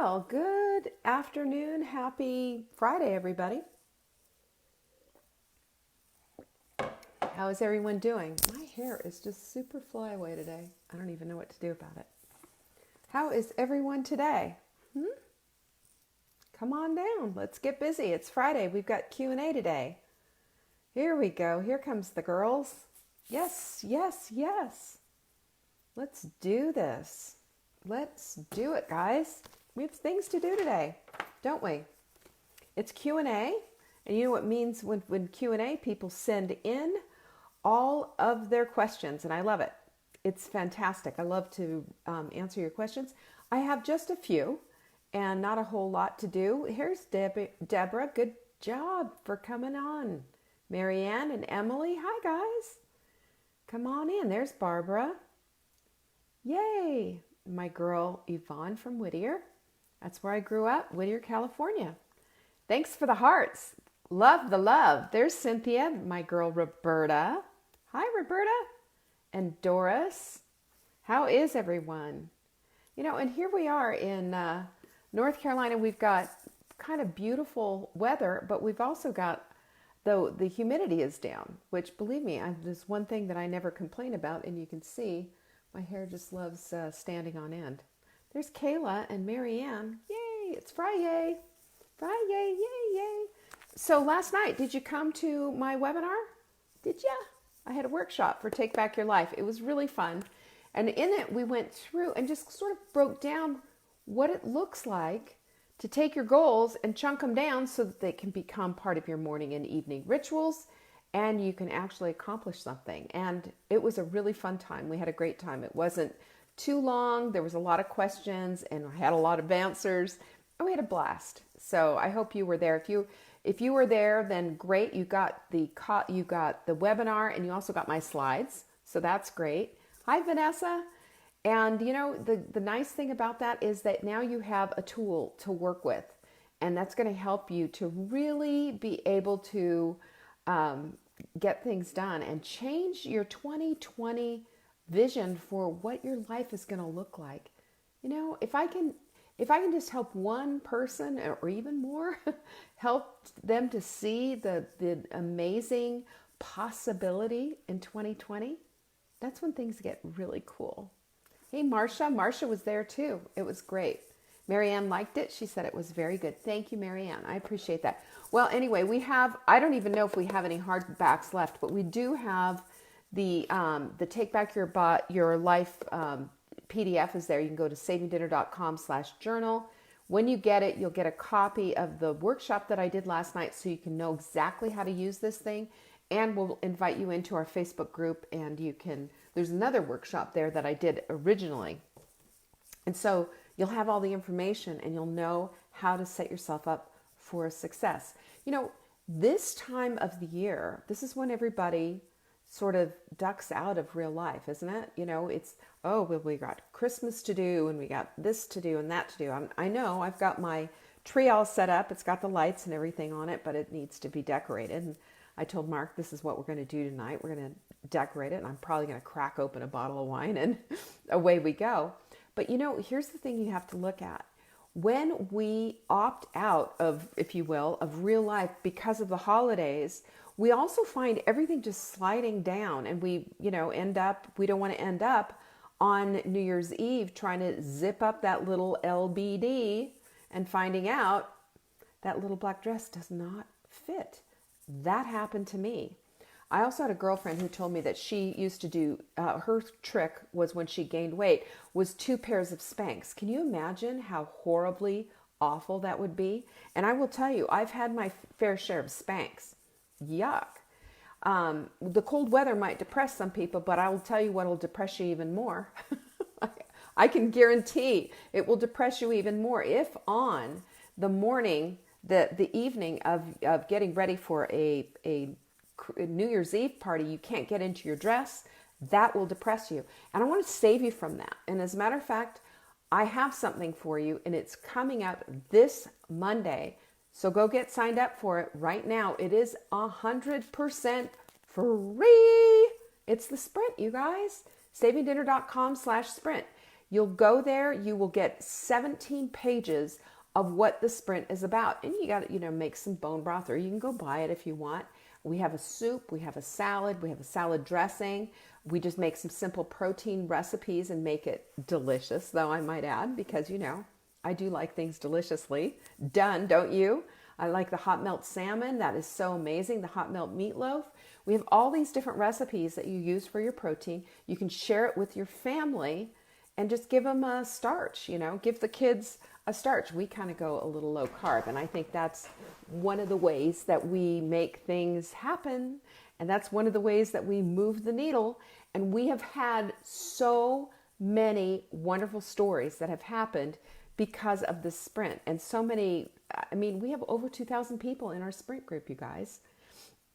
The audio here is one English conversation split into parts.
Well, good afternoon. Happy Friday, everybody. How is everyone doing? My hair is just super flyaway today. I don't even know what to do about it. How is everyone today? Come on down. Let's get busy. It's Friday. We've got Q&A today. Here we go. Here comes the girls. Yes, yes, yes. Let's do this. Let's do it, guys. We have things to do today, don't we? It's Q&A, and you know what it means when Q&A, people send in all of their questions, and I love it. It's fantastic. I love to answer your questions. I have just a few and not a whole lot to do. Here's Deborah. Good job for coming on. Marianne and Emily. Hi, guys. Come on in. There's Barbara. Yay. My girl Yvonne from Whittier. That's where I grew up, Whittier, California. Thanks for the hearts. Love the love. There's Cynthia, my girl Roberta. Hi, Roberta. And Doris. How is everyone? You know, and here we are in North Carolina. We've got kind of beautiful weather, but we've also got, though the humidity is down, which believe me, there's one thing that I never complain about, and you can see my hair just loves standing on end. There's Kayla and Marianne. Yay, it's Friday. Friday, yay, yay. So last night, did you come to my webinar? Did ya? I had a workshop for Take Back Your Life. It was really fun. And in it, we went through and just sort of broke down what it looks like to take your goals and chunk them down so that they can become part of your morning and evening rituals, and you can actually accomplish something. And it was a really fun time. We had a great time. It wasn't too long. There was a lot of questions, and I had a lot of answers, and we had a blast. So I hope you were there. If you were there, then great. You got the webinar, and you also got my slides. So that's great. Hi, Vanessa. And you know, the nice thing about that is that now you have a tool to work with, and that's going to help you to really be able to get things done and change your 2020 vision for what your life is going to look like. You know, if I can just help one person or even more, help them to see the amazing possibility in 2020, that's when things get really cool. Hey, Marcia was there too. It was great. Marianne liked it. She said it was very good. Thank you, Marianne. I appreciate that. Well, anyway, I don't even know if we have any hardbacks left, but we do have the Take Back Your Life PDF is there. You can go to savingdinner.com/journal. When you get it, you'll get a copy of the workshop that I did last night so you can know exactly how to use this thing. And we'll invite you into our Facebook group, and there's another workshop there that I did originally. And so you'll have all the information, and you'll know how to set yourself up for success. You know, this time of the year, this is when everybody sort of ducks out of real life, isn't it? You know, it's, well, we got Christmas to do, and we got this to do and that to do. I know I've got my tree all set up. It's got the lights and everything on it, but it needs to be decorated. And I told Mark, this is what we're going to do tonight. We're going to decorate it, and I'm probably going to crack open a bottle of wine, and away we go. But you know, here's the thing you have to look at. When we opt out of, if you will, of real life because of the holidays, we also find everything just sliding down, and we don't want to end up on New Year's Eve trying to zip up that little LBD and finding out that little black dress does not fit. That happened to me. I also had a girlfriend who told me that she used to do, her trick was when she gained weight, was 2 pairs of Spanx. Can you imagine how horribly awful that would be? And I will tell you, I've had my fair share of Spanx. Yuck. The cold weather might depress some people, but I will tell you what will depress you even more. I can guarantee it will depress you even more if on the morning, the evening of getting ready for a New Year's Eve party, you can't get into your dress. That will depress you. And I want to save you from that. And as a matter of fact, I have something for you, and it's coming out this Monday. So go get signed up for it right now. It is 100% free. It's the sprint, you guys. savingdinner.com/sprint. You'll go there, you will get 17 pages of what the sprint is about. And you got to, make some bone broth, or you can go buy it if you want. We have a soup, we have a salad, we have a salad dressing. We just make some simple protein recipes and make it delicious, though I might add, because, I do like things deliciously done, don't you? I like the hot melt salmon. That is so amazing. The hot melt meatloaf. We have all these different recipes that you use for your protein. You can share it with your family and just give them a starch, give the kids a starch. We kind of go a little low carb. And I think that's one of the ways that we make things happen. And that's one of the ways that we move the needle. And we have had so many wonderful stories that have happened because of the sprint. And so many, we have over 2,000 people in our sprint group, you guys.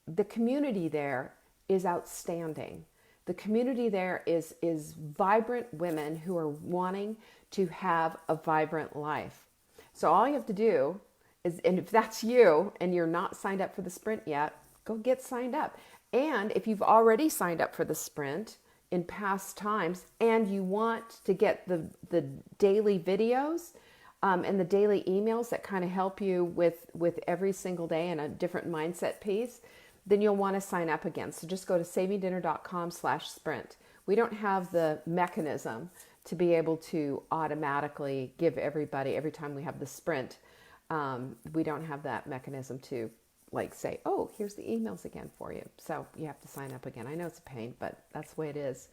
The community there is outstanding. The community there is vibrant women who are wanting to have a vibrant life. So all you have to do is, and if that's you and you're not signed up for the sprint yet, go get signed up. And if you've already signed up for the sprint in past times and you want to get the daily videos and the daily emails that kind of help you with every single day and a different mindset piece, then you'll want to sign up again. So just go to savingdinner.com/sprint. We don't have the mechanism to be able to automatically give everybody, every time we have the sprint, we don't have that mechanism to say, oh, here's the emails again for you. So you have to sign up again. I know it's a pain, but that's the way it is.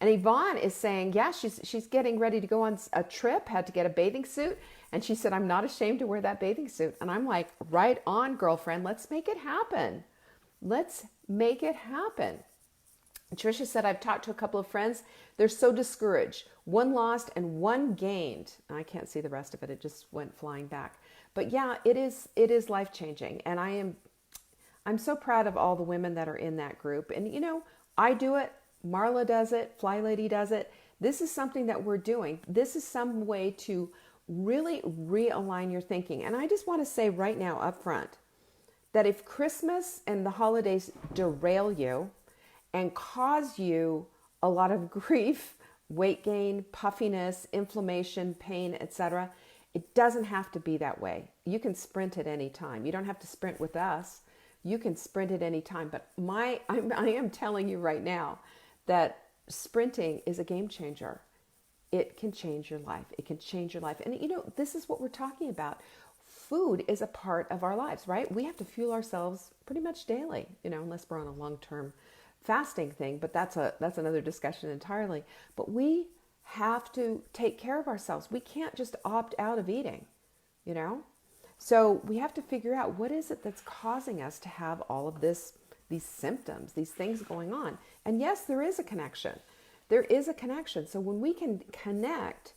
And Yvonne is saying, yeah, she's getting ready to go on a trip, had to get a bathing suit. And she said, I'm not ashamed to wear that bathing suit. And I'm like, right on, girlfriend, let's make it happen. Let's make it happen. Tricia said, I've talked to a couple of friends. They're so discouraged. One lost and one gained. I can't see the rest of it. It just went flying back. But yeah, it is life-changing. And I'm so proud of all the women that are in that group. And I do it. Marla does it. Fly Lady does it. This is something that we're doing. This is some way to really realign your thinking. And I just want to say right now up front that if Christmas and the holidays derail you and cause you a lot of grief, weight gain, puffiness, inflammation, pain, etc., it doesn't have to be that way. You can sprint at any time. You don't have to sprint with us. You can sprint at any time. But I am telling you right now that sprinting is a game changer. It can change your life. It can change your life. And this is what we're talking about. Food is a part of our lives, right? We have to fuel ourselves pretty much daily, unless we're on a long-term fasting thing, but that's another discussion entirely. But we have to take care of ourselves. We can't just opt out of eating, So we have to figure out what is it that's causing us to have all of these symptoms, these things going on. And yes, there is a connection. There is a connection. So when we can connect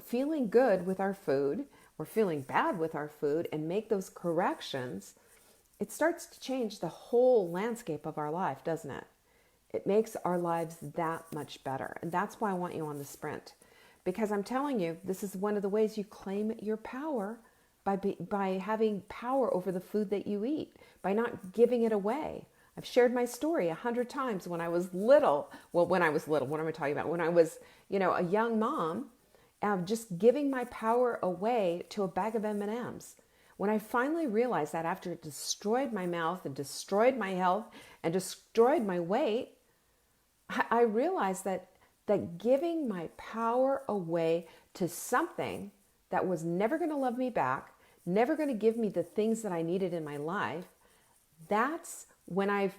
feeling good with our food or feeling bad with our food and make those corrections, it starts to change the whole landscape of our life, doesn't it? It makes our lives that much better. And that's why I want you on the sprint. Because I'm telling you, this is one of the ways you claim your power by having power over the food that you eat, by not giving it away. I've shared my story 100 times when I was little. Well, when I was little, what am I talking about? When I was, a young mom, just giving my power away to a bag of M&Ms. When I finally realized that after it destroyed my mouth and destroyed my health and destroyed my weight, I realized that giving my power away to something that was never going to love me back, never going to give me the things that I needed in my life, that's when I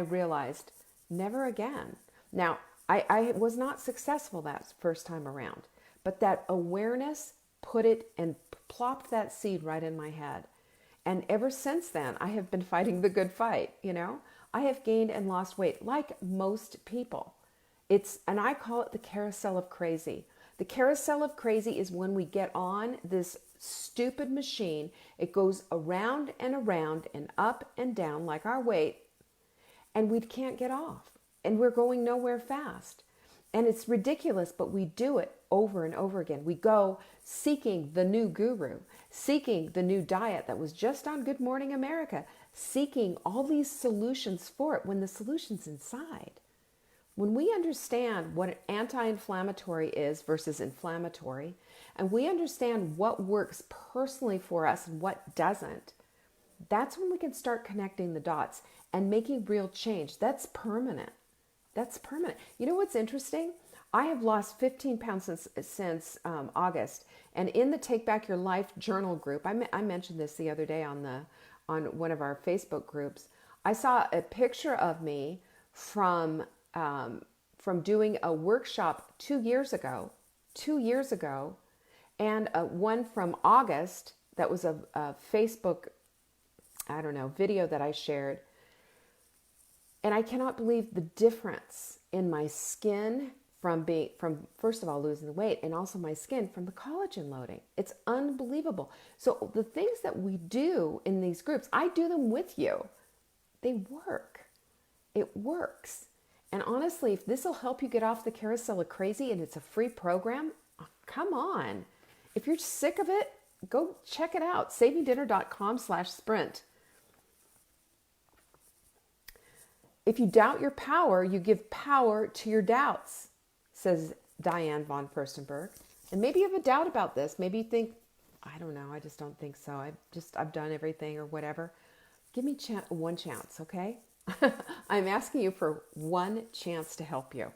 realized never again. Now, I was not successful that first time around, but that awareness put it and plopped that seed right in my head. And ever since then, I have been fighting the good fight, I have gained and lost weight like most people. And I call it the carousel of crazy. The carousel of crazy is when we get on this stupid machine. It goes around and up and down like our weight, and we can't get off. And we're going nowhere fast. And it's ridiculous, but we do it over and over again. We go seeking the new guru, seeking the new diet that was just on Good Morning America, seeking all these solutions for it when the solution's inside. When we understand what anti-inflammatory is versus inflammatory, and we understand what works personally for us and what doesn't, that's when we can start connecting the dots and making real change. That's permanent. That's permanent. You know what's interesting? I have lost 15 pounds since August. And in the Take Back Your Life journal group, I mentioned this the other day on one of our Facebook groups. I saw a picture of me from doing a workshop 2 years ago, and one from August that was a Facebook, video that I shared. And I cannot believe the difference in my skin from first of all losing the weight, and also my skin from the collagen loading. It's unbelievable. So the things that we do in these groups, I do them with you. They work. It works. And honestly, if this will help you get off the carousel of crazy and it's a free program, come on. If you're sick of it, go check it out. savingdinner.com/sprint. If you doubt your power, you give power to your doubts, says Diane von Furstenberg. And maybe you have a doubt about this. Maybe you think, I don't know, I just don't think so. I've done everything or whatever. Give me one chance, okay? I'm asking you for one chance to help you.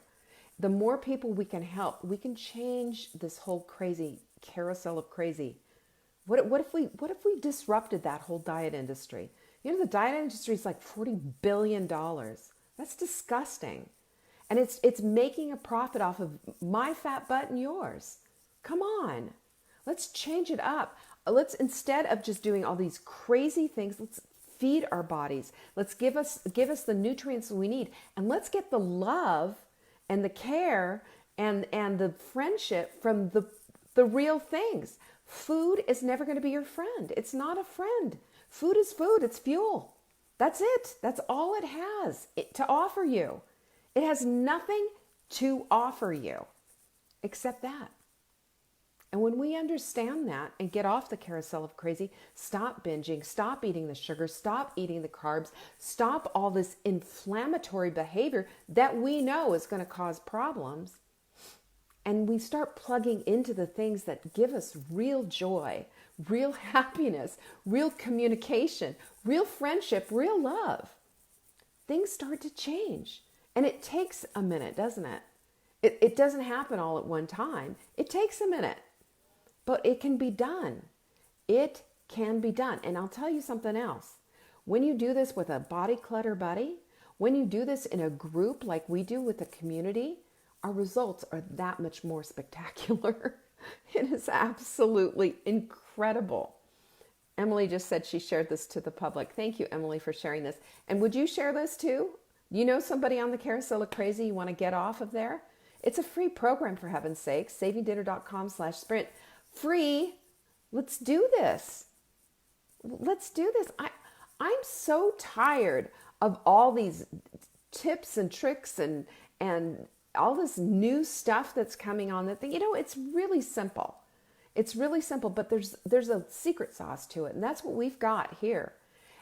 The more people we can help, we can change this whole crazy carousel of crazy. What if we disrupted that whole diet industry? You know, the diet industry is like $40 billion. That's disgusting. And it's making a profit off of my fat butt and yours. Come on. Let's change it up. Let's, instead of just doing all these crazy things, let's feed our bodies. Let's give us the nutrients we need. And let's get the love and the care and the friendship from the real things. Food is never going to be your friend. It's not a friend. Food is food. It's fuel. That's it. That's all it has to offer you. It has nothing to offer you except that. And when we understand that and get off the carousel of crazy, stop binging, stop eating the sugar, stop eating the carbs, stop all this inflammatory behavior that we know is going to cause problems, and we start plugging into the things that give us real joy, real happiness, real communication, real friendship, real love, things start to change. And it takes a minute, doesn't it? It doesn't happen all at one time. It takes a minute, but it can be done. It can be done. And I'll tell you something else. When you do this with a body clutter buddy, when you do this in a group like we do with the community, our results are that much more spectacular. It is absolutely incredible. Emily just said she shared this to the public. Thank you, Emily, for sharing this. And would you share this too? You know somebody on the carousel of crazy you want to get off of there? It's a free program, for heaven's sake. savingdinner.com/sprint. Free. Let's do this. Let's do this. I'm so tired of all these tips and tricks and all this new stuff that's coming on that thing. You know, it's really simple. It's really simple, but there's a secret sauce to it, and that's what we've got here.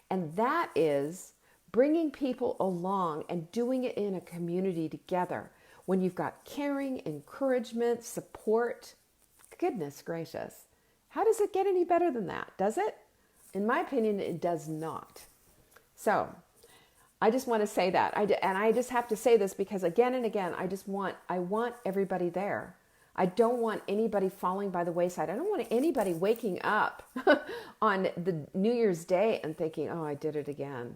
And that is bringing people along and doing it in a community together. When you've got caring, encouragement, support, goodness gracious. How does it get any better than that? Does it? In my opinion, it does not. So I just want to say that. And I just have to say this because again and again, I want everybody there. I don't want anybody falling by the wayside. I don't want anybody waking up on the New Year's Day and thinking, oh, I did it again.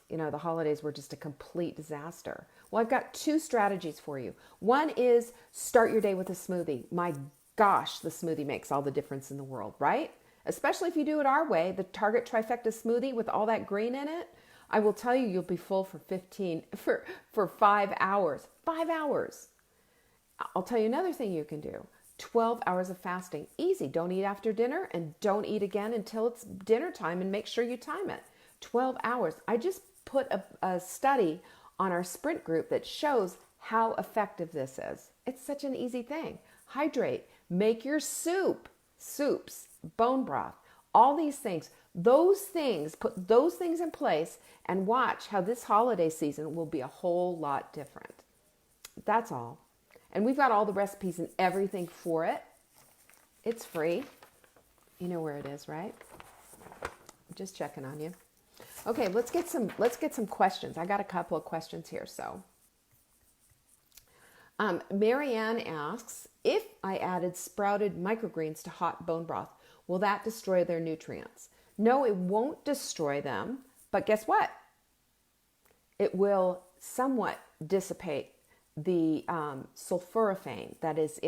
You know, the holidays were just a complete disaster. Well, I've got two strategies for you. One is start your day with a smoothie. My gosh, the smoothie makes all the difference in the world, right? Especially if you do it our way, the Target Trifecta smoothie with all that green in it. I will tell you, you'll be full for 5 hours. 5 hours. I'll tell you another thing you can do. 12 hours of fasting. Easy. Don't eat after dinner and don't eat again until it's dinner time, and make sure you time it. 12 hours. I just put a study on our sprint group that shows how effective this is. It's such an easy thing. Hydrate. Make your soups, bone broth, all these things. Put those things in place and watch how this holiday season will be a whole lot different. That's all. And we've got all the recipes and everything for it. It's free. You know where it is, right? Just checking on you. Okay, let's get some questions. I got a couple of questions here. So Marianne asks, if I added sprouted microgreens to hot bone broth, will that destroy their nutrients? No, it won't destroy them, but guess what? It will somewhat dissipate the sulforaphane. That is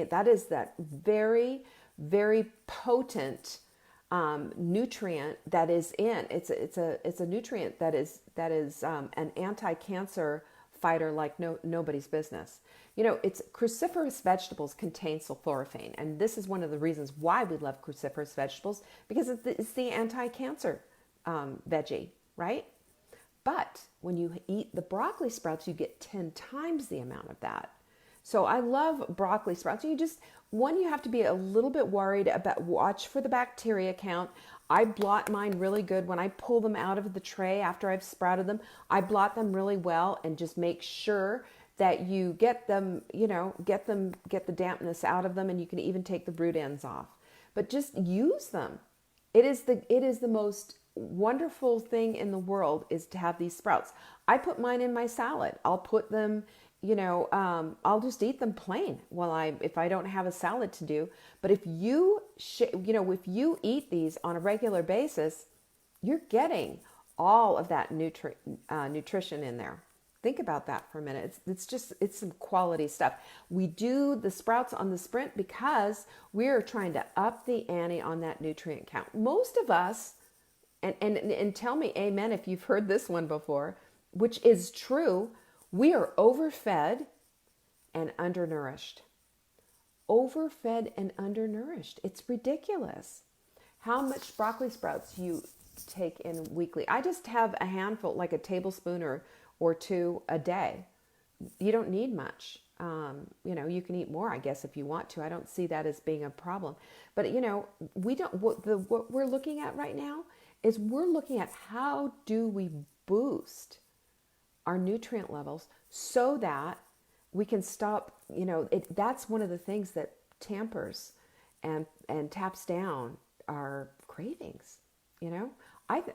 that very, very potent nutrient that is in. It's a nutrient that is an anti-cancer fighter like nobody's business. You know, it's cruciferous vegetables contain sulforaphane, and this is one of the reasons why we love cruciferous vegetables, because it's the anti-cancer veggie, right? But when you eat the broccoli sprouts, you get 10 times the amount of that. So I love broccoli sprouts. You have to be a little bit worried about, watch for the bacteria count. I blot mine really good. When I pull them out of the tray after I've sprouted them, I blot them really well and just make sure that you get them, get the dampness out of them, and you can even take the root ends off. But just use them. It is the most wonderful thing in the world is to have these sprouts. I put mine in my salad. I'll put them, I'll just eat them plain if I don't have a salad to do. But if you eat these on a regular basis, you're getting all of that nutrition in there. Think about that for a minute. It's some quality stuff. We do the sprouts on the sprint because we're trying to up the ante on that nutrient count. Most of us, and tell me amen if you've heard this one before, which is true, we are overfed and undernourished. Overfed and undernourished. It's ridiculous how much broccoli sprouts you take in weekly. I just have a handful, like a tablespoon or two a day. You don't need much. You can eat more, I guess, if you want to. I don't see that as being a problem. But, what we're looking at right now is we're looking at how do we boost our nutrient levels so that we can stop, that's one of the things that tampers and taps down our cravings.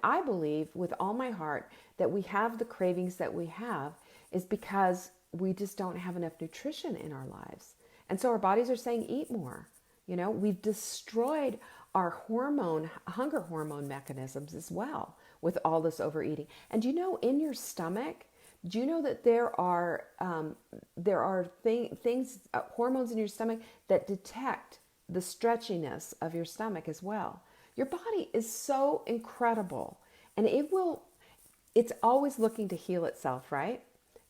I believe with all my heart that we have the cravings that we have is because we just don't have enough nutrition in our lives. And so our bodies are saying, eat more. We've destroyed our hunger hormone mechanisms as well with all this overeating. And in your stomach, do you know that there are things, hormones in your stomach that detect the stretchiness of your stomach as well? Your body is so incredible, and it's always looking to heal itself, right?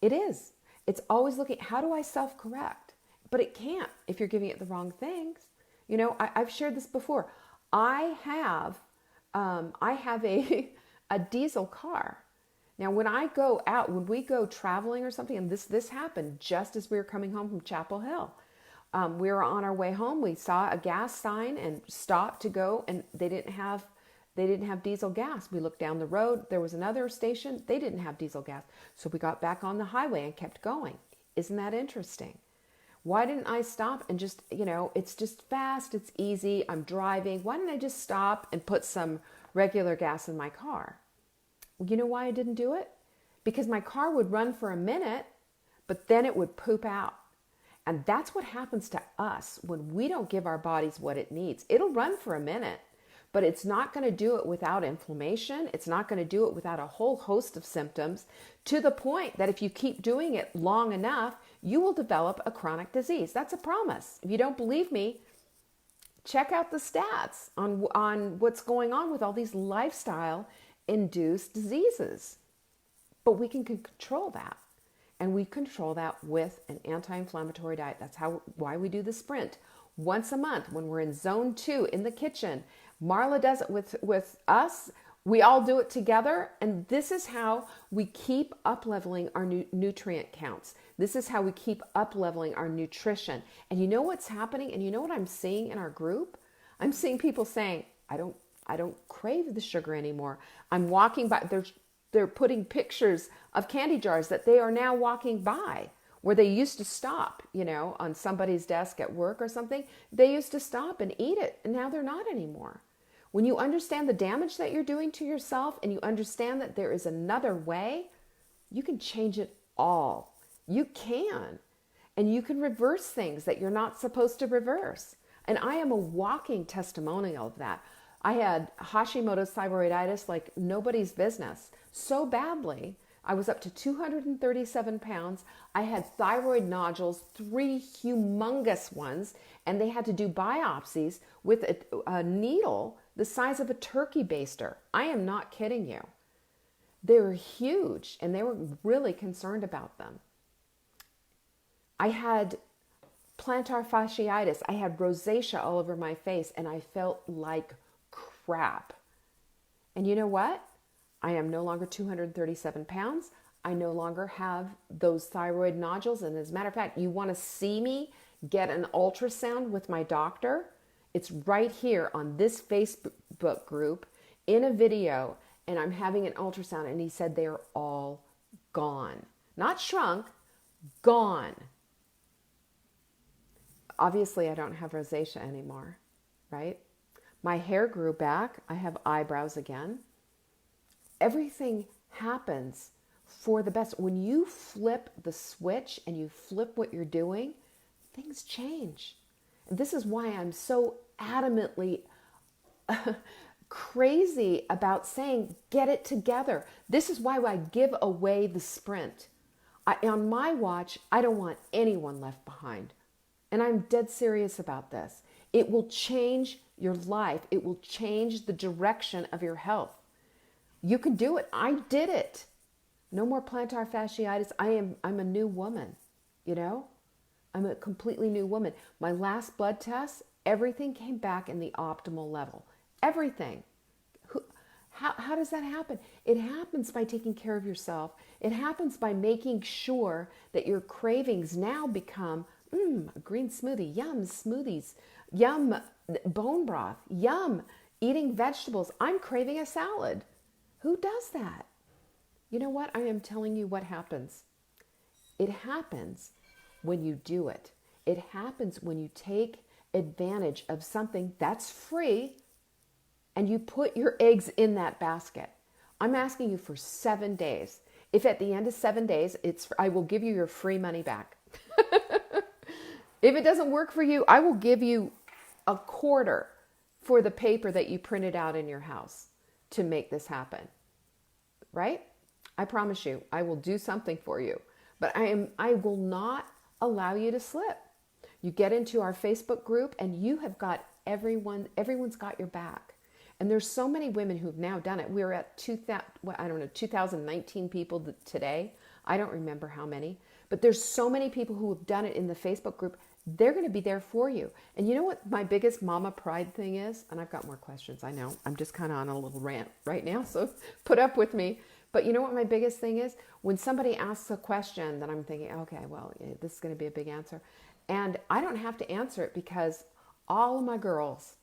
It is. It's always looking, how do I self-correct? But it can't if you're giving it the wrong things. I've shared this before. I have a diesel car. Now, when we go traveling or something, and this happened just as we were coming home from Chapel Hill. We were on our way home. We saw a gas sign and stopped to go, and they didn't have diesel gas. We looked down the road. There was another station. They didn't have diesel gas. So we got back on the highway and kept going. Isn't that interesting? Why didn't I stop and just, it's just fast. It's easy. I'm driving. Why didn't I just stop and put some regular gas in my car? You know why I didn't do it? Because my car would run for a minute, but then it would poop out. And that's what happens to us when we don't give our bodies what it needs. It'll run for a minute, but it's not going to do it without inflammation. It's not going to do it without a whole host of symptoms, to the point that if you keep doing it long enough, you will develop a chronic disease. That's a promise. If you don't believe me, check out the stats on what's going on with all these lifestyle-induced diseases. But we can control that. And we control that with an anti-inflammatory diet. That's why we do the sprint once a month when we're in zone 2 in the kitchen. Marla does it with us. We all do it together. And this is how we keep up-leveling our nutrient counts. This is how we keep up-leveling our nutrition. And you know what's happening? And you know what I'm seeing in our group? I'm seeing people saying, I don't crave the sugar anymore. I'm walking by, they're putting pictures of candy jars that they are now walking by where they used to stop, on somebody's desk at work or something. They used to stop and eat it, and now they're not anymore. When you understand the damage that you're doing to yourself and you understand that there is another way, you can change it all. You can. And you can reverse things that you're not supposed to reverse. And I am a walking testimonial of that. I had Hashimoto's thyroiditis like nobody's business, so badly. I was up to 237 pounds. I had thyroid nodules, 3 humongous ones, and they had to do biopsies with a needle the size of a turkey baster. I am not kidding you. They were huge, and they were really concerned about them. I had plantar fasciitis. I had rosacea all over my face, and I felt like crap. And you know what? I am no longer 237 pounds. I no longer have those thyroid nodules. And as a matter of fact, you want to see me get an ultrasound with my doctor? It's right here on this Facebook group in a video, and I'm having an ultrasound, and he said they are all gone. Not shrunk, gone. Obviously, I don't have rosacea anymore, right? My hair grew back. I have eyebrows again. Everything happens for the best. When you flip the switch and you flip what you're doing, things change. And this is why I'm so adamantly crazy about saying, get it together. This is why I give away the sprint. On my watch, I don't want anyone left behind. And I'm dead serious about this. It will change your life. It will change the direction of your health. You can do it. I did it. No more plantar fasciitis. I'm a new woman, I'm a completely new woman. My last blood test, everything came back in the optimal level. Everything. How does that happen? It happens by taking care of yourself. It happens by making sure that your cravings now become a green smoothie, yum, smoothies, yum, bone broth, yum, eating vegetables. I'm craving a salad. Who does that? You know what? I am telling you what happens. It happens when you do it. It happens when you take advantage of something that's free and you put your eggs in that basket. I'm asking you for 7 days. If at the end of 7 days, I will give you your free money back. If it doesn't work for you, I will give you a quarter for the paper that you printed out in your house to make this happen. Right? I promise you, I will do something for you. But I will not allow you to slip. You get into our Facebook group and you have got everyone's got your back. And there's so many women who've now done it. We're at 2019 people today. I don't remember how many, but there's so many people who have done it in the Facebook group. They're going to be there for you. And you know what my biggest mama pride thing is? And I've got more questions. I know I'm just kind of on a little rant right now, so put up with me. But you know what my biggest thing is? When somebody asks a question that I'm thinking, okay, well, this is going to be a big answer. And I don't have to answer it because all of my girls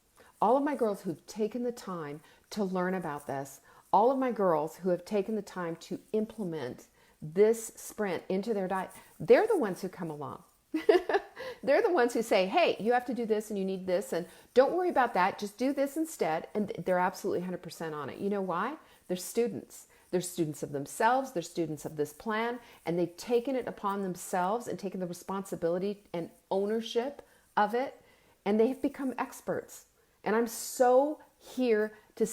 who've taken the time to learn about this, all of my girls who have taken the time to implement this sprint into their diet, they're the ones who come along. They're the ones who say, hey, you have to do this and you need this and don't worry about that. Just do this instead. And they're absolutely 100% on it. You know why? They're students. They're students of themselves. They're students of this plan. And they've taken it upon themselves and taken the responsibility and ownership of it. And they have become experts. And I'm here to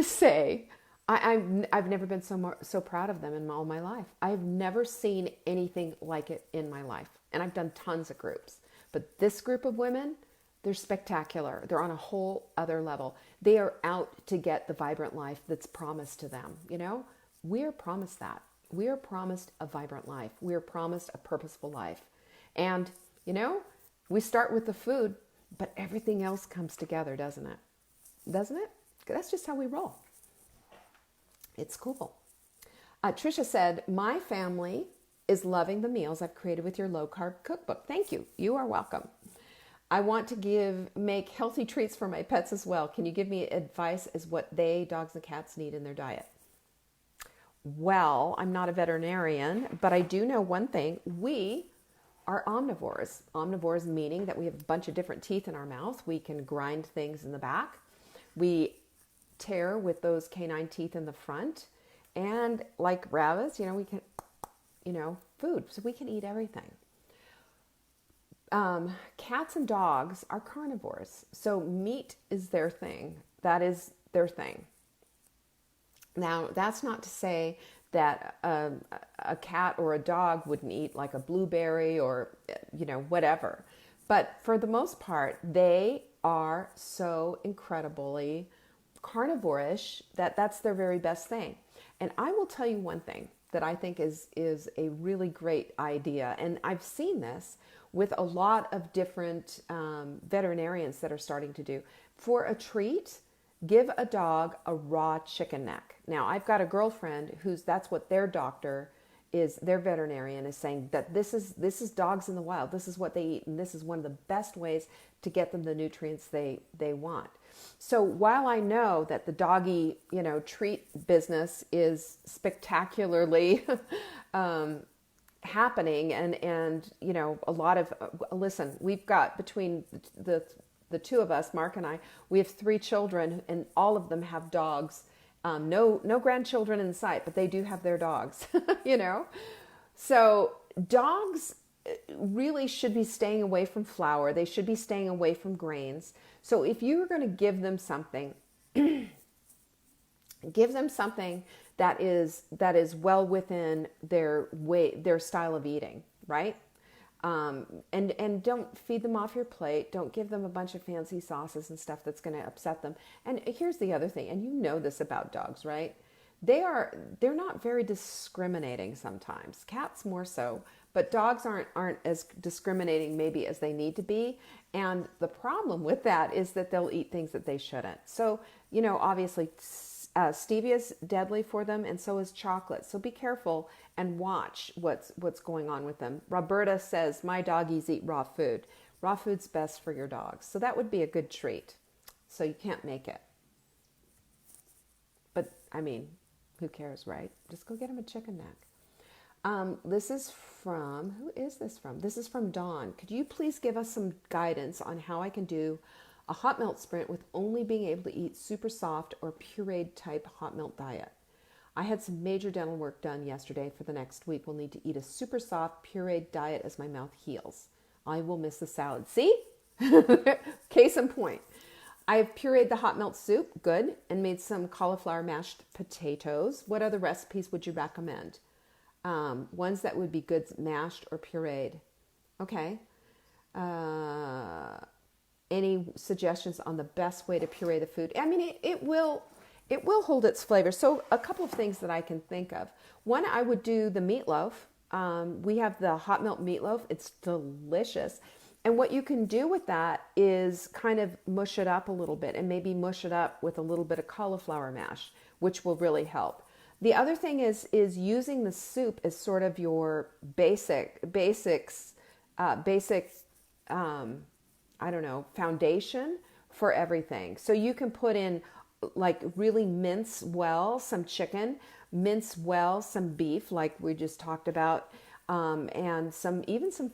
say, I've never been so proud of them in all my life. I've never seen anything like it in my life. And I've done tons of groups. But this group of women, they're spectacular. They're on a whole other level. They are out to get the vibrant life that's promised to them. We are promised that. We are promised a vibrant life. We are promised a purposeful life. And, we start with the food, but everything else comes together, doesn't it? Doesn't it? That's just how we roll. It's cool. Trisha said, my family is loving the meals I've created with your low-carb cookbook. Thank you. You are welcome. I want to make healthy treats for my pets as well. Can you give me advice as what dogs and cats need in their diet? well. I'm not a veterinarian, but I do know one thing. We are omnivores. Omnivores meaning that we have a bunch of different teeth in our mouth. We can grind things in the back. We tear with those canine teeth in the front. And like rabbits, we can, food. So we can eat everything. Cats and dogs are carnivores. So meat is their thing. That is their thing. Now, that's not to say that a cat or a dog wouldn't eat like a blueberry or, whatever. But for the most part, they are so incredibly carnivorish that that's their very best thing. And I will tell you one thing that I think is a really great idea. And I've seen this with a lot of different veterinarians that are starting to do. For a treat, give a dog a raw chicken neck. Now, I've got a girlfriend that's what their doctor is, their veterinarian is saying that this is dogs in the wild. This is what they eat, and this is one of the best ways to get them the nutrients they want. So while I know that the doggy, treat business is spectacularly happening and a lot of, listen, we've got between the two of us, Mark and I, we have 3 children and all of them have dogs. No grandchildren in sight, but they do have their dogs, So dogs really should be staying away from flour. They should be staying away from grains. So if you're going to give them something, give them something that is well within their style of eating, right? And don't feed them off your plate. Don't give them a bunch of fancy sauces and stuff that's going to upset them. And here's the other thing, and you know this about dogs, right? They're not very discriminating sometimes. Cats more so, but dogs aren't as discriminating maybe as they need to be. And the problem with that is that they'll eat things that they shouldn't. So, obviously stevia is deadly for them, and so is chocolate. So be careful and watch what's going on with them. Roberta says, my doggies eat raw food. Raw food's best for your dogs. So that would be a good treat. So you can't make it. But, who cares, right? Just go get them a chicken neck. This is from, who is this from? This is from Dawn. Could you please give us some guidance on how I can do a hot melt sprint with only being able to eat super soft or pureed type hot melt diet? I had some major dental work done yesterday. For the next week, we'll need to eat a super soft pureed diet as my mouth heals. I will miss the salad. See? Case in point. I have pureed the hot melt soup, good, and made some cauliflower mashed potatoes. What other recipes would you recommend? Ones that would be good mashed or pureed. Okay. Any suggestions on the best way to puree the food? It will hold its flavor. So a couple of things that I can think of. One, I would do the meatloaf. We have the hot melt meatloaf. It's delicious. And what you can do with that is kind of mush it up a little bit and maybe mush it up with a little bit of cauliflower mash, which will really help. The other thing is using the soup as sort of your basic foundation for everything. So you can put in really mince well some chicken, mince well some beef like we just talked about, and some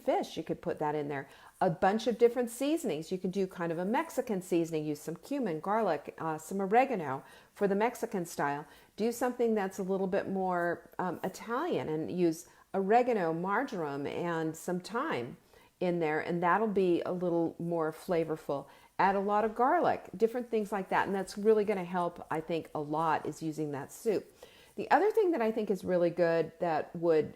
fish. You could put that in there. A bunch of different seasonings. You can do kind of a Mexican seasoning. Use some cumin, garlic, some oregano for the Mexican style. Do something that's a little bit more Italian and use oregano, marjoram, and some thyme in there, and that'll be a little more flavorful. Add a lot of garlic, different things like that, and that's really going to help, I think, a lot is using that soup. The other thing that I think is really good that would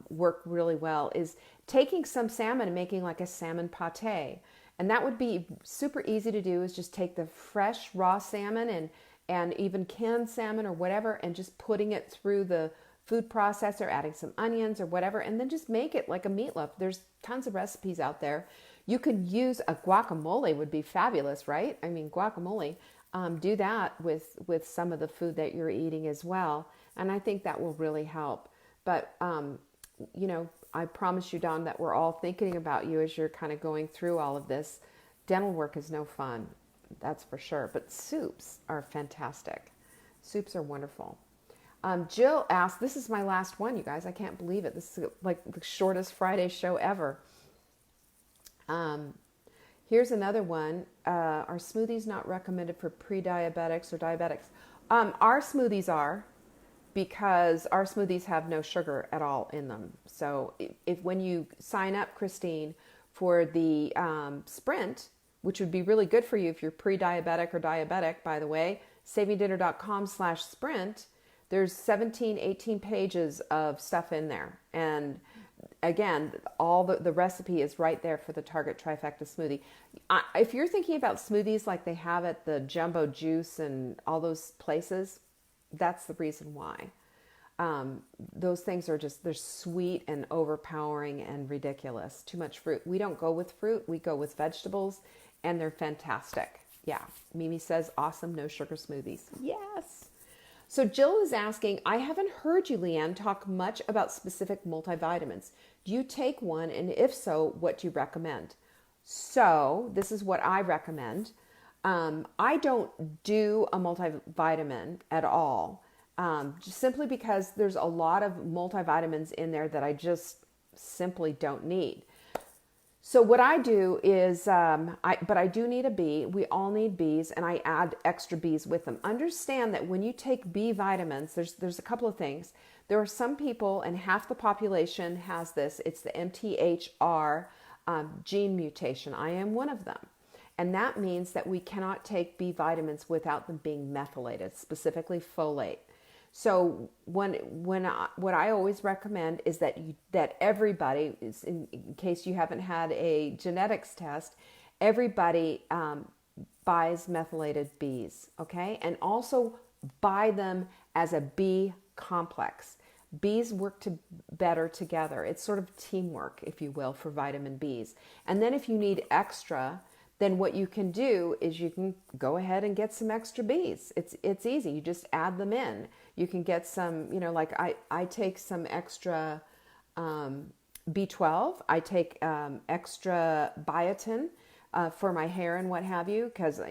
work really well is taking some salmon and making like a salmon pate. And that would be super easy to do, is just take the fresh raw salmon and even canned salmon or whatever, and just putting it through the food processor, adding some onions or whatever, and then just make it like a meatloaf. There's tons of recipes out there. You could use a guacamole, would be fabulous, right? Guacamole. Do that with some of the food that you're eating as well. And I think that will really help. But, I promise you, Dawn, that we're all thinking about you as you're kind of going through all of this. Dental work is no fun, that's for sure. But soups are fantastic. Soups are wonderful. Jill asked, this is my last one, you guys. I can't believe it. This is like the shortest Friday show ever. Here's another one. Are smoothies not recommended for pre-diabetics or diabetics? Our smoothies are, because our smoothies have no sugar at all in them. So if when you sign up, Christine, for the Sprint, which would be really good for you if you're pre-diabetic or diabetic, by the way, savingdinner.com/sprint, there's 17, 18 pages of stuff in there. And again, all the recipe is right there for the Target Trifecta smoothie. If you're thinking about smoothies like they have at the Jumbo Juice and all those places, that's the reason why. Those things are just, they're sweet and overpowering and ridiculous. Too much fruit. We don't go with fruit. We go with vegetables, and they're fantastic. Yeah. Mimi says, awesome, no sugar smoothies. Yes. So Jill is asking, I haven't heard you, Leanne, talk much about specific multivitamins. Do you take one? And if so, what do you recommend? So this is what I recommend. I don't do a multivitamin at all, just simply because there's a lot of multivitamins in there that I just simply don't need. So what I do is, but I do need a B. We all need Bs, and I add extra Bs with them. Understand that when you take B vitamins, there's a couple of things. There are some people, and half the population has this. It's the MTHR gene mutation. I am one of them. And that means that we cannot take B vitamins without them being methylated, specifically folate. So what I always recommend is that everybody, in case you haven't had a genetics test, everybody buys methylated Bs, okay? And also buy them as a B complex. Bs work better together. It's sort of teamwork, if you will, for vitamin Bs. And then if you need extra, then what you can do is you can go ahead and get some extra Bs. It's easy. You just add them in. You can get some, like I take some extra B12. I take extra biotin for my hair and what have you, because,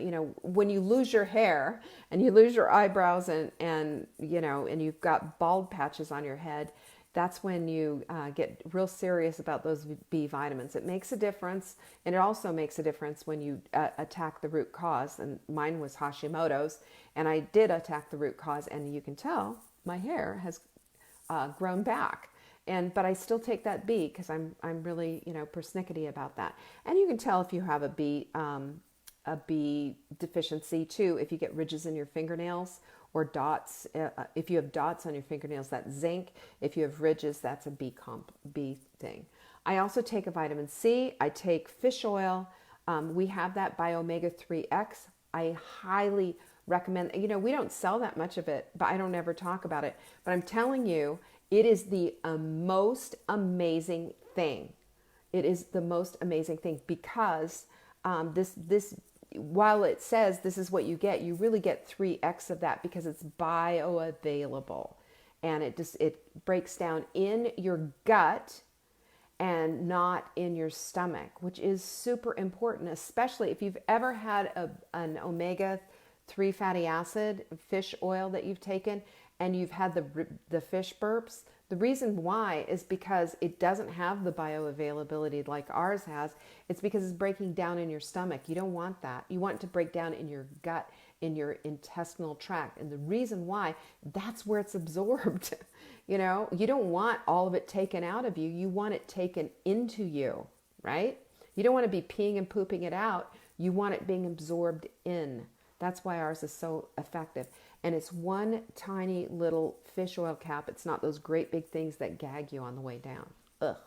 when you lose your hair and you lose your eyebrows and you've got bald patches on your head, that's when you get real serious about those B vitamins. It makes a difference, and it also makes a difference when you attack the root cause. And mine was Hashimoto's, and I did attack the root cause, and you can tell my hair has grown back. But I still take that B because I'm really persnickety about that. And you can tell if you have a B deficiency too, if you get ridges in your fingernails or dots. If you have dots on your fingernails, that's zinc. If you have ridges, that's a B thing. I also take a vitamin C. I take fish oil. We have that by omega-3X. I highly recommend. We don't sell that much of it, but I don't ever talk about it. But I'm telling you, it is the most amazing thing. It is the most amazing thing because this while it says this is what you get, you really get 3x of that because it's bioavailable, and it breaks down in your gut and not in your stomach, which is super important, especially if you've ever had an omega-3 fatty acid fish oil that you've taken and you've had the fish burps. The reason why is because it doesn't have the bioavailability like ours has. It's because it's breaking down in your stomach. You don't want that. You want it to break down in your gut, in your intestinal tract. And the reason why, that's where it's absorbed. You don't want all of it taken out of you. You want it taken into you, right? You don't want to be peeing and pooping it out. You want it being absorbed in. That's why ours is so effective. And it's one tiny little fish oil cap. It's not those great big things that gag you on the way down. Ugh.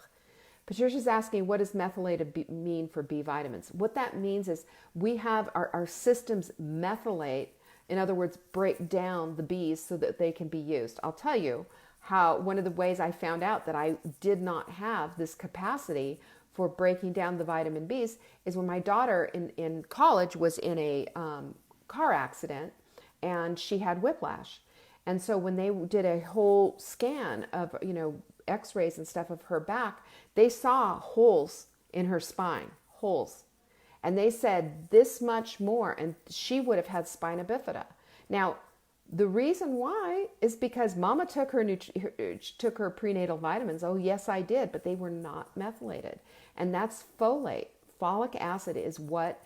Patricia's asking, what does methylated mean for B vitamins? What that means is we have our systems methylate, in other words, break down the Bs so that they can be used. I'll tell you how one of the ways I found out that I did not have this capacity for breaking down the vitamin Bs is when my daughter in college was in a car accident, and she had whiplash. And so when they did a whole scan of, x-rays and stuff of her back, they saw holes in her spine, holes. And they said this much more, and she would have had spina bifida. Now, The reason why is because Mama took her took her prenatal vitamins. Oh, yes, I did, but they were not methylated, and that's folate. Folic acid is what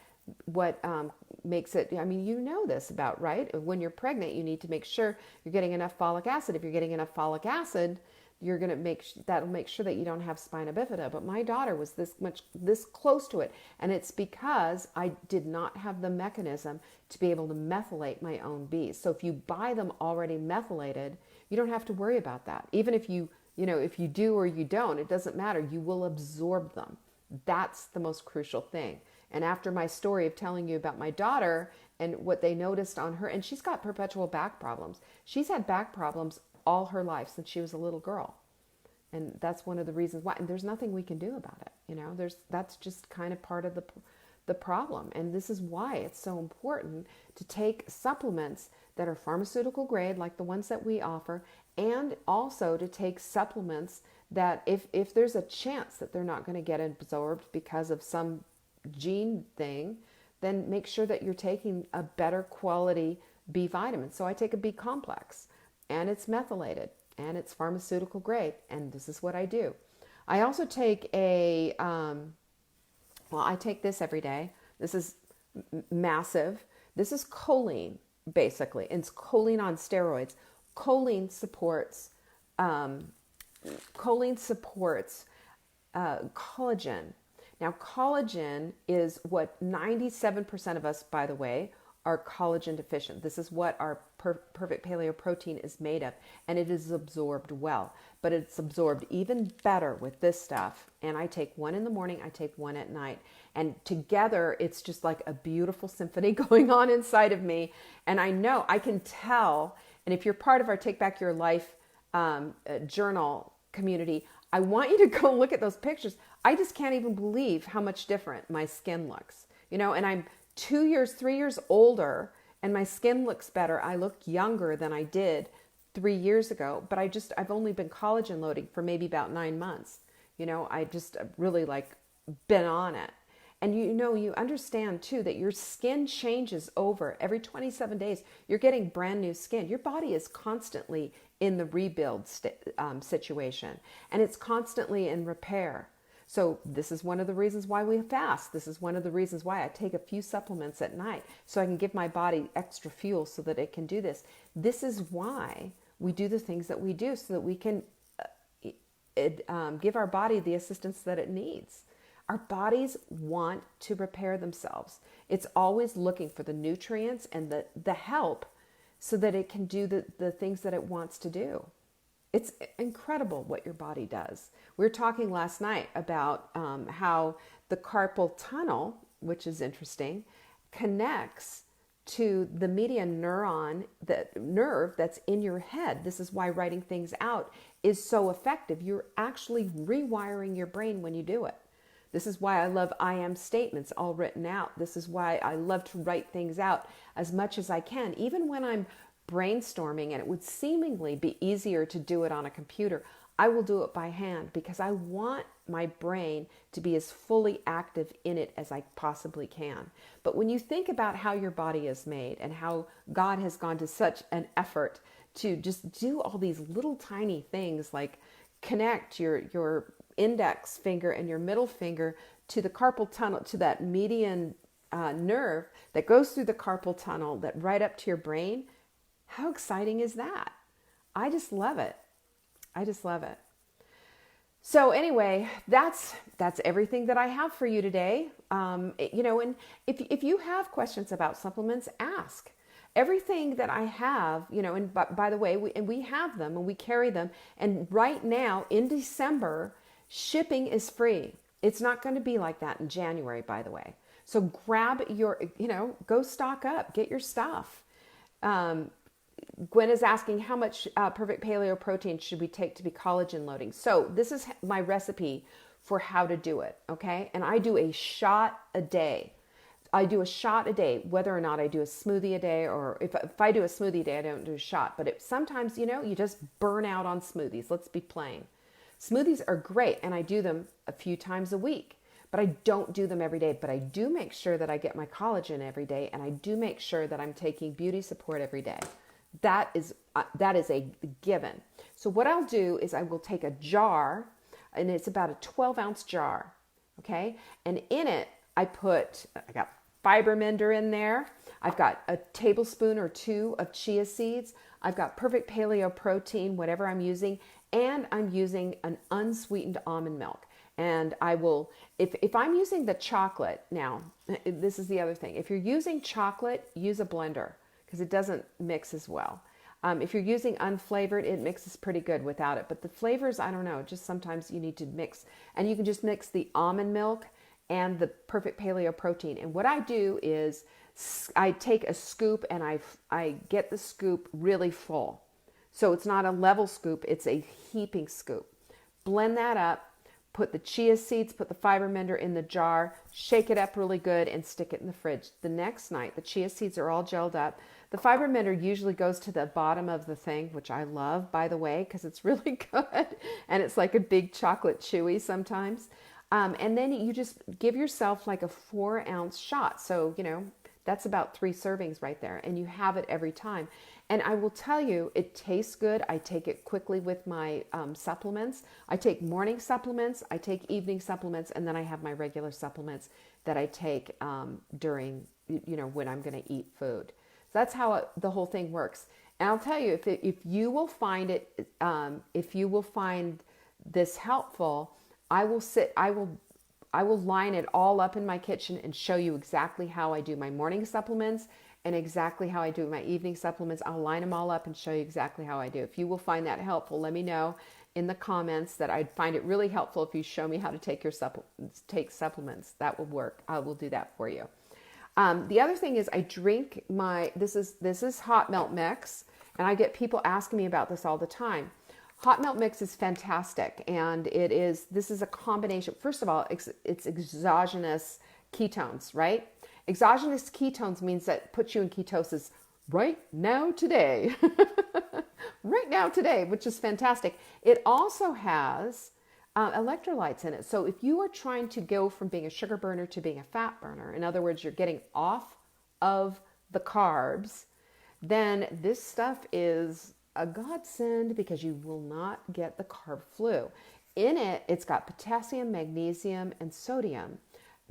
makes it. I mean, you know this about, right? When you're pregnant, you need to make sure you're getting enough folic acid. If you're getting enough folic acid, you're going to that'll make sure that you don't have spina bifida. But my daughter was this close to it, and it's because I did not have the mechanism to be able to methylate my own bees. So if you buy them already methylated, you don't have to worry about that. Even if if you do or you don't, it doesn't matter. You will absorb them. That's the most crucial thing. And after my story of telling you about my daughter and what they noticed on her, and she's got perpetual back problems. She's had back problems all her life since she was a little girl. And that's one of the reasons why. And there's nothing we can do about it. That's just kind of part of the problem. And this is why it's so important to take supplements that are pharmaceutical grade, like the ones that we offer, and also to take supplements that if there's a chance that they're not going to get absorbed because of some gene thing, then make sure that you're taking a better quality B vitamin. So I take a B complex, and it's methylated, and it's pharmaceutical grade, and this is what I do. I also take I take this every day. This is massive. This is choline, basically. It's choline on steroids. Choline supports collagen. Now, collagen is what 97% of us, by the way, are collagen deficient. This is what our perfect paleo protein is made of, and it is absorbed well. But it's absorbed even better with this stuff. And I take one in the morning, I take one at night. And together, it's just like a beautiful symphony going on inside of me. And I know, I can tell, and if you're part of our Take Back Your Life journal community, I want you to go look at those pictures. I just can't even believe how much different my skin looks. And I'm 2 years, 3 years older, and my skin looks better. I look younger than I did 3 years ago, but I've only been collagen loading for maybe about 9 months. I just really been on it. And you understand too that your skin changes over every 27 days. You're getting brand new skin. Your body is constantly in the rebuild situation, and it's constantly in repair. So this is one of the reasons why we fast. This is one of the reasons why I take a few supplements at night, so I can give my body extra fuel so that it can do this. This is why we do the things that we do, so that we can give our body the assistance that it needs. Our bodies want to repair themselves. It's always looking for the nutrients and the help so that it can do the things that it wants to do. It's incredible what your body does. We were talking last night about how the carpal tunnel, which is interesting, connects to the median neuron, that nerve that's in your head. This is why writing things out is so effective. You're actually rewiring your brain when you do it. This is why I love I am statements all written out. This is why I love to write things out as much as I can. Even when I'm brainstorming and it would seemingly be easier to do it on a computer, I will do it by hand because I want my brain to be as fully active in it as I possibly can. But when you think about how your body is made and how God has gone to such an effort to just do all these little tiny things like connect your index finger and your middle finger to the carpal tunnel, to that median nerve that goes through the carpal tunnel, that right up to your brain. How exciting is that? I just love it. I just love it. So anyway, that's everything that I have for you today. And if you have questions about supplements, ask. Everything that I have, and by the way, we have them and we carry them. And right now in December, shipping is free. It's not going to be like that in January, by the way. So grab your, go stock up, get your stuff. Gwen is asking how much perfect paleo protein should we take to be collagen loading. So this is my recipe for how to do it, okay? And I do a shot a day. I do a shot a day, whether or not I do a smoothie a day, or if I do a smoothie a day, I don't do a shot. But sometimes, you just burn out on smoothies. Let's be plain. Smoothies are great, and I do them a few times a week. But I don't do them every day. But I do make sure that I get my collagen every day, and I do make sure that I'm taking beauty support every day. that is a given. So what I'll do is I will take a jar, and it's about a 12-ounce jar, okay? And in it, I got fiber mender in there. I've got a tablespoon or two of chia seeds. I've got perfect paleo protein, whatever I'm using, and I'm using an unsweetened almond milk. And I will, if I'm using the chocolate, now, this is the other thing. If you're using chocolate, use a blender because it doesn't mix as well. If you're using unflavored, it mixes pretty good without it. But the flavors, I don't know, just sometimes you need to mix. And you can just mix the almond milk and the perfect paleo protein. And what I do is I take a scoop and I get the scoop really full. So it's not a level scoop, it's a heaping scoop. Blend that up, put the chia seeds, put the fiber mender in the jar, shake it up really good and stick it in the fridge. The next night, the chia seeds are all gelled up. The fiber mender usually goes to the bottom of the thing, which I love, by the way, because it's really good. And it's like a big chocolate chewy sometimes. And then you just give yourself like a 4-ounce shot. So, that's about 3 servings right there. And you have it every time. And I will tell you, it tastes good. I take it quickly with my supplements. I take morning supplements, I take evening supplements, and then I have my regular supplements that I take during, when I'm going to eat food. So that's how the whole thing works. And I'll tell you, if you will find it, if you will find this helpful, I will line it all up in my kitchen and show you exactly how I do my morning supplements and exactly how I do my evening supplements. I'll line them all up and show you exactly how I do. If you will find that helpful, let me know in the comments that I'd find it really helpful if you show me how to take supplements. That will work. I will do that for you. The other thing is I drink this is hot milk mix, and I get people asking me about this all the time. Hot milk mix is fantastic, and this is a combination. First of all, it's exogenous ketones, right? Exogenous ketones means that puts you in ketosis right now today. Right now today, which is fantastic. It also has electrolytes in it. So if you are trying to go from being a sugar burner to being a fat burner, in other words, you're getting off of the carbs, then this stuff is a godsend because you will not get the carb flu. In it, it's got potassium, magnesium, and sodium.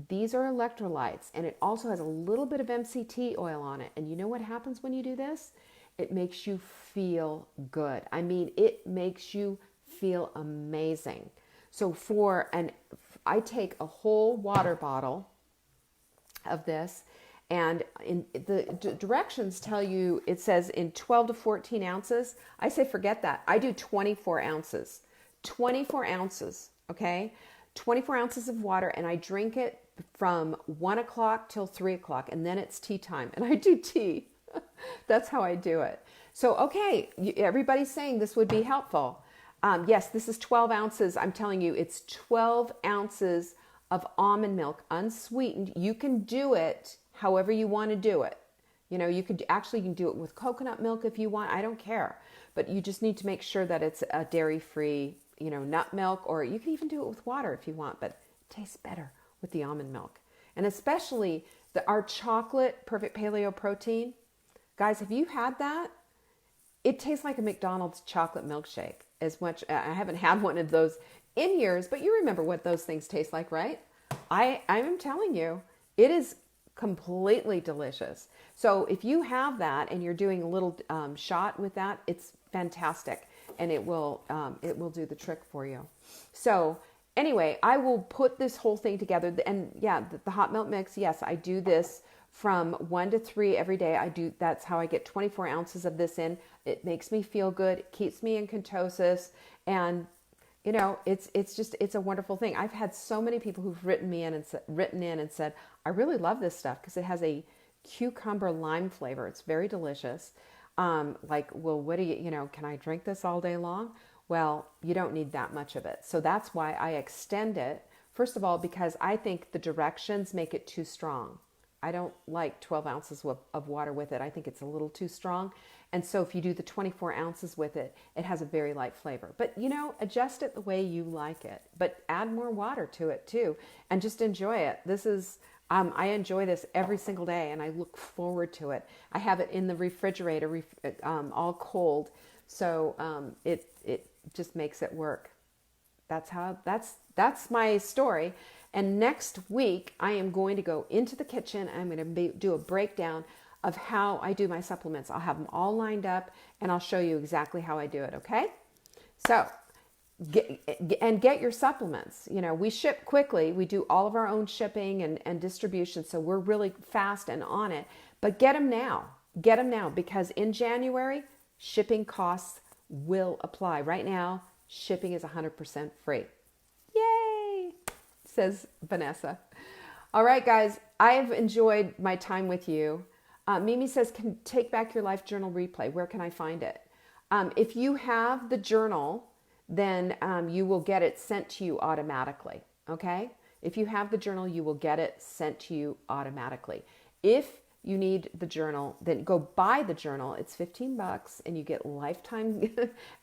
These are electrolytes, and it also has a little bit of MCT oil on it. And you know what happens when you do this? It makes you feel good. I mean, it makes you feel amazing. So I take a whole water bottle of this, and in the directions tell you, it says in 12 to 14 ounces. I say forget that. I do 24 ounces. 24 ounces, okay? 24 ounces of water, and I drink it from 1 o'clock till 3 o'clock, and then it's tea time. And I do tea. That's how I do it. So, okay, everybody's saying this would be helpful. Yes, this is 12 ounces. I'm telling you, it's 12 ounces of almond milk, unsweetened. You can do it however you want to do it. You can do it with coconut milk if you want. I don't care. But you just need to make sure that it's a dairy-free, nut milk, or you can even do it with water if you want, but it tastes better with the almond milk. And especially our chocolate perfect paleo protein. Guys, have you had that? It tastes like a McDonald's chocolate milkshake. As much, I haven't had one of those in years, but you remember what those things taste like, right? I am telling you, it is completely delicious. So if you have that and you're doing a little shot with that, it's fantastic, and it will do the trick for you. So anyway, I will put this whole thing together, and yeah, the hot milk mix. Yes, I do this from 1 to 3 every day. That's how I get 24 ounces of this in. It makes me feel good. It keeps me in ketosis, and it's a wonderful thing. I've had so many people who've written in and said, I really love this stuff because it has a cucumber lime flavor. It's very delicious. Well, what do can I drink this all day long? Well, you don't need that much of it. So that's why I extend it. First of all, because I think the directions make it too strong. I don't like 12 ounces of water with it. I think it's a little too strong. And so if you do the 24 ounces with it, it has a very light flavor. But, adjust it the way you like it. But add more water to it too. And just enjoy it. This is, I enjoy this every single day, and I look forward to it. I have it in the refrigerator, all cold, so it just makes it work. That's my story. And next week, I am going to go into the kitchen. I'm going to do a breakdown of how I do my supplements. I'll have them all lined up, and I'll show you exactly how I do it. Okay? So. Get your supplements. You know, we ship quickly. We do all of our own shipping and distribution, so we're really fast and on it. But get them now. Get them now, because in January, shipping costs will apply. Right now, shipping is 100% free. Yay, says Vanessa. All right, guys, I've enjoyed my time with you. Mimi says, can take back your life journal replay. Where can I find it? If you have the journal, then you will get it sent to you automatically, okay? If you have the journal, you will get it sent to you automatically. If you need the journal, then go buy the journal. It's $15 and you get lifetime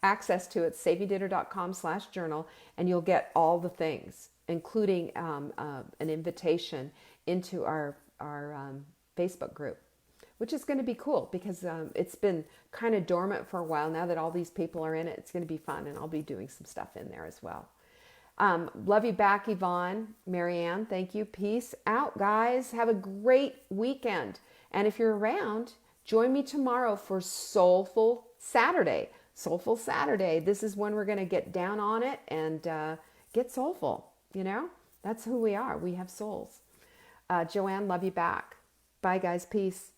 access to it, saveydinner.com/journal, and you'll get all the things, including an invitation into our Facebook group, which is going to be cool because it's been kind of dormant for a while. Now that all these people are in it, it's going to be fun, and I'll be doing some stuff in there as well. Love you back, Yvonne. Marianne, thank you. Peace out, guys. Have a great weekend. And if you're around, join me tomorrow for Soulful Saturday. Soulful Saturday. This is when we're going to get down on it and get soulful. You know, that's who we are. We have souls. Joanne, love you back. Bye, guys. Peace.